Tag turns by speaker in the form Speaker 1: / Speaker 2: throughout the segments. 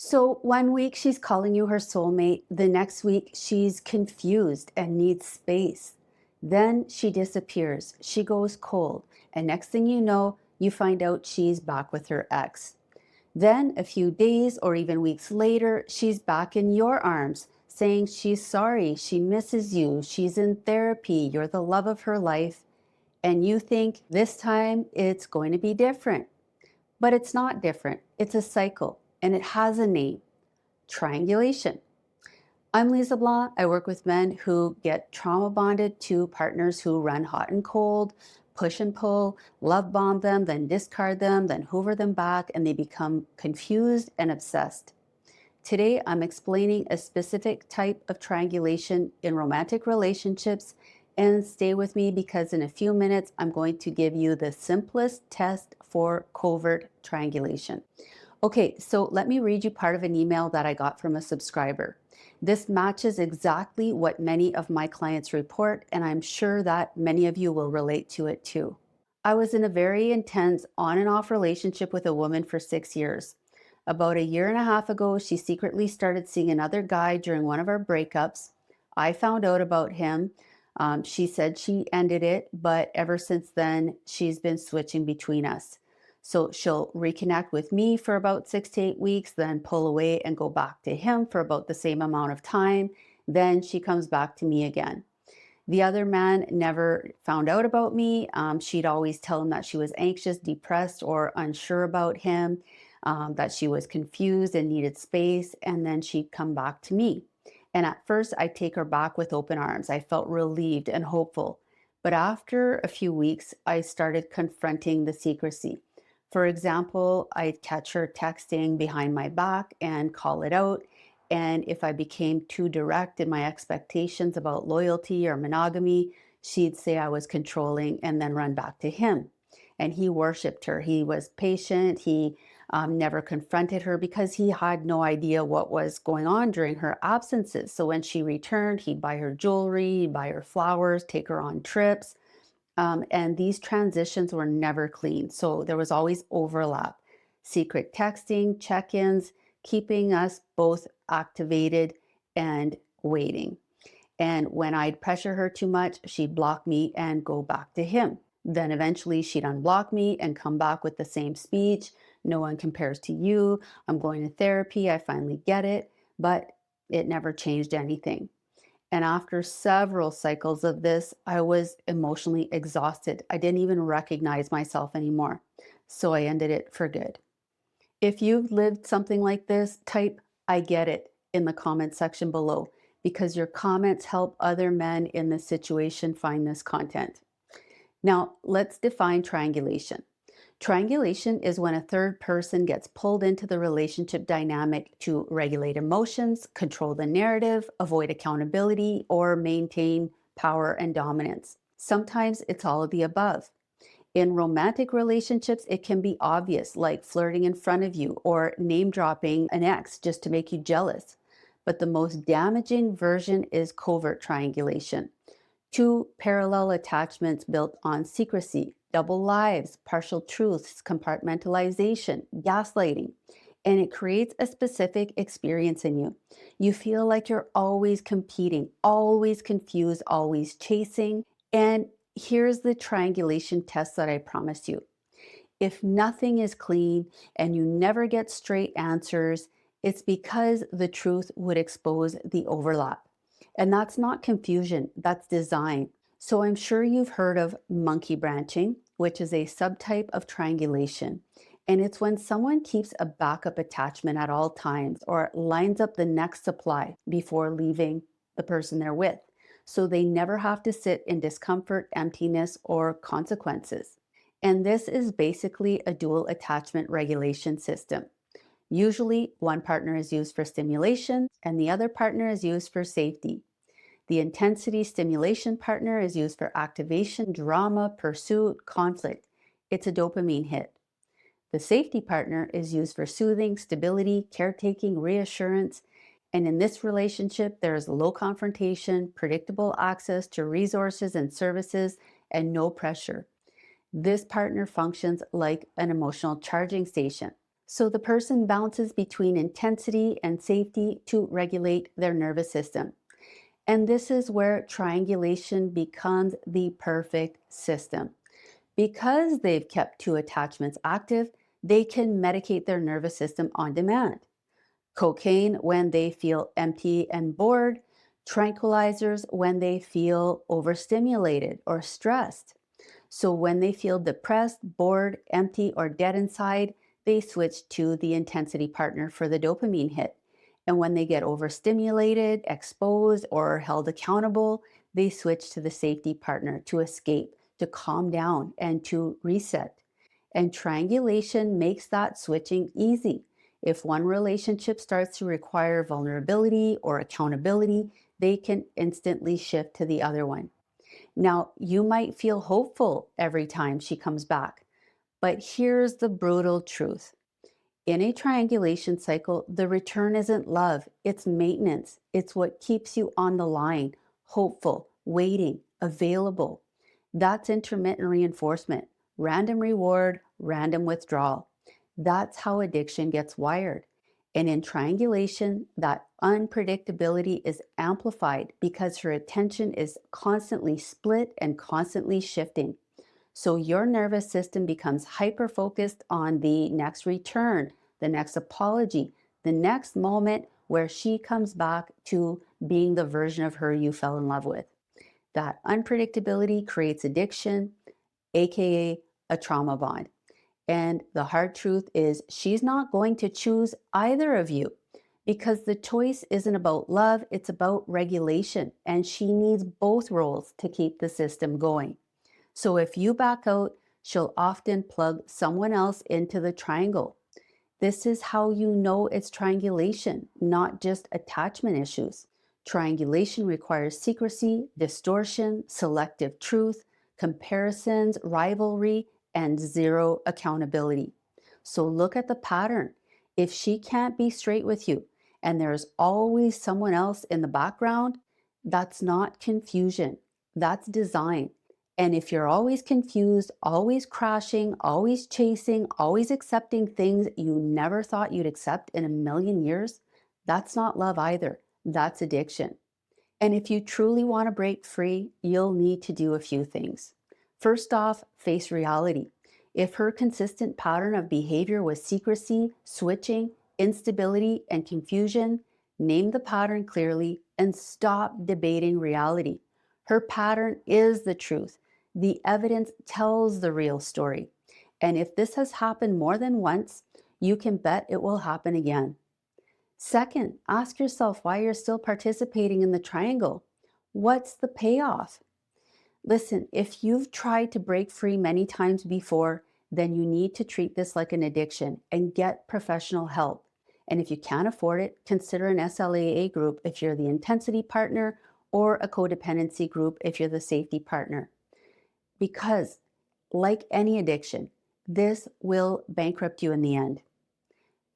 Speaker 1: So one week she's calling you her soulmate, the next week she's confused and needs space. Then she disappears, she goes cold, and next thing you know, you find out she's back with her ex. Then a few days or even weeks later, she's back in your arms, saying she's sorry, she misses you, she's in therapy, you're the love of her life, and you think this time it's going to be different. But it's not different. It's a cycle and it has a name: triangulation. I'm Lise Leblanc. I work with men who get trauma bonded to partners who run hot and cold, push and pull, love bomb them, then discard them, then hoover them back, and they become confused and obsessed. Today, I'm explaining a specific type of triangulation in romantic relationships. And stay with me because in a few minutes, I'm going to give you the simplest test for covert triangulation. Okay, so let me read you part of an email that I got from a subscriber. This matches exactly what many of my clients report, and I'm sure that many of you will relate to it too. I was in a very intense on and off relationship with a woman for 6 years. About a year and a half ago, she secretly started seeing another guy during one of our breakups. I found out about him. She said she ended it, but ever since then, she's been switching between us. So she'll reconnect with me for about 6 to 8 weeks, then pull away and go back to him for about the same amount of time. Then she comes back to me again. The other man never found out about me. She'd always tell him that she was anxious, depressed, or unsure about him, that she was confused and needed space, and then she'd come back to me. And at first, I'd take her back with open arms. I felt relieved and hopeful. But after a few weeks, I started confronting the secrecy. For example, I'd catch her texting behind my back and call it out. And if I became too direct in my expectations about loyalty or monogamy, she'd say I was controlling and then run back to him. And he worshiped her. He was patient. He never confronted her because he had no idea what was going on during her absences. So when she returned, he'd buy her jewelry, he'd buy her flowers, take her on trips. And these transitions were never clean. So there was always overlap, secret texting, check ins, keeping us both activated and waiting. And when I'd pressure her too much, she'd block me and go back to him. Then eventually she'd unblock me and come back with the same speech. No one compares to you. I'm going to therapy. I finally get it. But it never changed anything. And after several cycles of this, I was emotionally exhausted. I didn't even recognize myself anymore. So I ended it for good. If you've lived something like this, type "I get it" in the comment section below because your comments help other men in this situation find this content. Now, let's define triangulation. Triangulation is when a third person gets pulled into the relationship dynamic to regulate emotions, control the narrative, avoid accountability, or maintain power and dominance. Sometimes it's all of the above. In romantic relationships, it can be obvious, like flirting in front of you or name dropping an ex just to make you jealous. But the most damaging version is covert triangulation. Two parallel attachments built on secrecy, double lives, partial truths, compartmentalization, gaslighting. And it creates a specific experience in you. You feel like you're always competing, always confused, always chasing. And here's the triangulation test that I promised you. If nothing is clean and you never get straight answers, it's because the truth would expose the overlap. And that's not confusion, that's design. So I'm sure you've heard of monkey branching, which is a subtype of triangulation. And it's when someone keeps a backup attachment at all times or lines up the next supply before leaving the person they're with. So they never have to sit in discomfort, emptiness, or consequences. And this is basically a dual attachment regulation system. Usually, one partner is used for stimulation and the other partner is used for safety. The intensity stimulation partner is used for activation, drama, pursuit, conflict. It's a dopamine hit. The safety partner is used for soothing, stability, caretaking, reassurance. And in this relationship, there is low confrontation, predictable access to resources and services, and no pressure. This partner functions like an emotional charging station. So the person bounces between intensity and safety to regulate their nervous system. And this is where triangulation becomes the perfect system. Because they've kept two attachments active, they can medicate their nervous system on demand. Cocaine when they feel empty and bored, tranquilizers when they feel overstimulated or stressed. So when they feel depressed, bored, empty, or dead inside, they switch to the intensity partner for the dopamine hit. And when they get overstimulated, exposed, or held accountable, they switch to the safety partner to escape, to calm down, and to reset. And triangulation makes that switching easy. If one relationship starts to require vulnerability or accountability, they can instantly shift to the other one. Now, you might feel hopeful every time she comes back, but here's the brutal truth. In a triangulation cycle, the return isn't love, it's maintenance. It's what keeps you on the line, hopeful, waiting, available. That's intermittent reinforcement, random reward, random withdrawal. That's how addiction gets wired. And in triangulation, that unpredictability is amplified because her attention is constantly split and constantly shifting. So your nervous system becomes hyper focused on the next return, the next apology, the next moment where she comes back to being the version of her you fell in love with. That unpredictability creates addiction, aka a trauma bond. And the hard truth is, she's not going to choose either of you because the choice isn't about love, it's about regulation. And she needs both roles to keep the system going. So if you back out, she'll often plug someone else into the triangle. This is how you know it's triangulation, not just attachment issues. Triangulation requires secrecy, distortion, selective truth, comparisons, rivalry, and zero accountability. So look at the pattern. If she can't be straight with you and there's always someone else in the background, that's not confusion, that's design. And if you're always confused, always crashing, always chasing, always accepting things you never thought you'd accept in a million years, that's not love either. That's addiction. And if you truly want to break free, you'll need to do a few things. First off, face reality. If her consistent pattern of behavior was secrecy, switching, instability, and confusion, name the pattern clearly and stop debating reality. Her pattern is the truth. The evidence tells the real story. And if this has happened more than once, you can bet it will happen again. Second, ask yourself why you're still participating in the triangle. What's the payoff? Listen, if you've tried to break free many times before, then you need to treat this like an addiction and get professional help. And if you can't afford it, consider an SLAA group if you're the intensity partner or a codependency group if you're the safety partner. Because, like any addiction, this will bankrupt you in the end.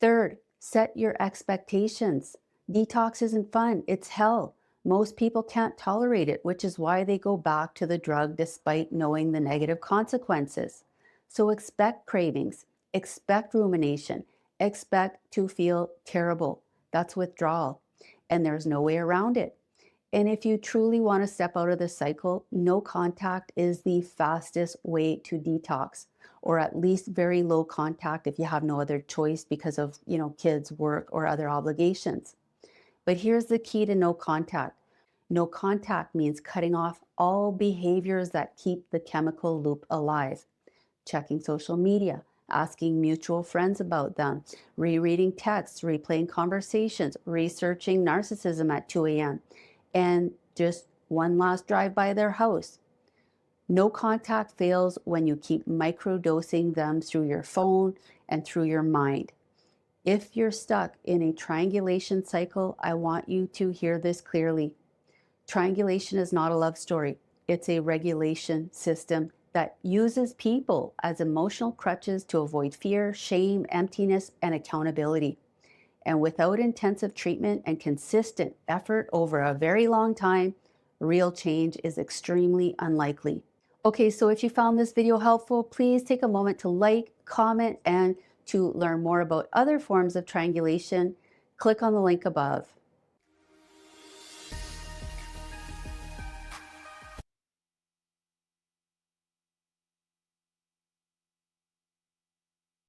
Speaker 1: Third, set your expectations. Detox isn't fun, it's hell. Most people can't tolerate it, which is why they go back to the drug despite knowing the negative consequences. So expect cravings, expect rumination, expect to feel terrible. That's withdrawal, and there's no way around it. And if you truly want to step out of the cycle, no contact is the fastest way to detox, or at least very low contact if you have no other choice because of, kids, work, or other obligations. But here's the key to no contact. No contact means cutting off all behaviors that keep the chemical loop alive. Checking social media, asking mutual friends about them, rereading texts, replaying conversations, researching narcissism at 2 a.m., and just one last drive by their house. No contact fails when you keep microdosing them through your phone and through your mind. If you're stuck in a triangulation cycle, I want you to hear this clearly. Triangulation is not a love story. It's a regulation system that uses people as emotional crutches to avoid fear, shame, emptiness, and accountability. And without intensive treatment and consistent effort over a very long time, real change is extremely unlikely. Okay, so if you found this video helpful, please take a moment to like, comment, and To learn more about other forms of triangulation, click on the link above.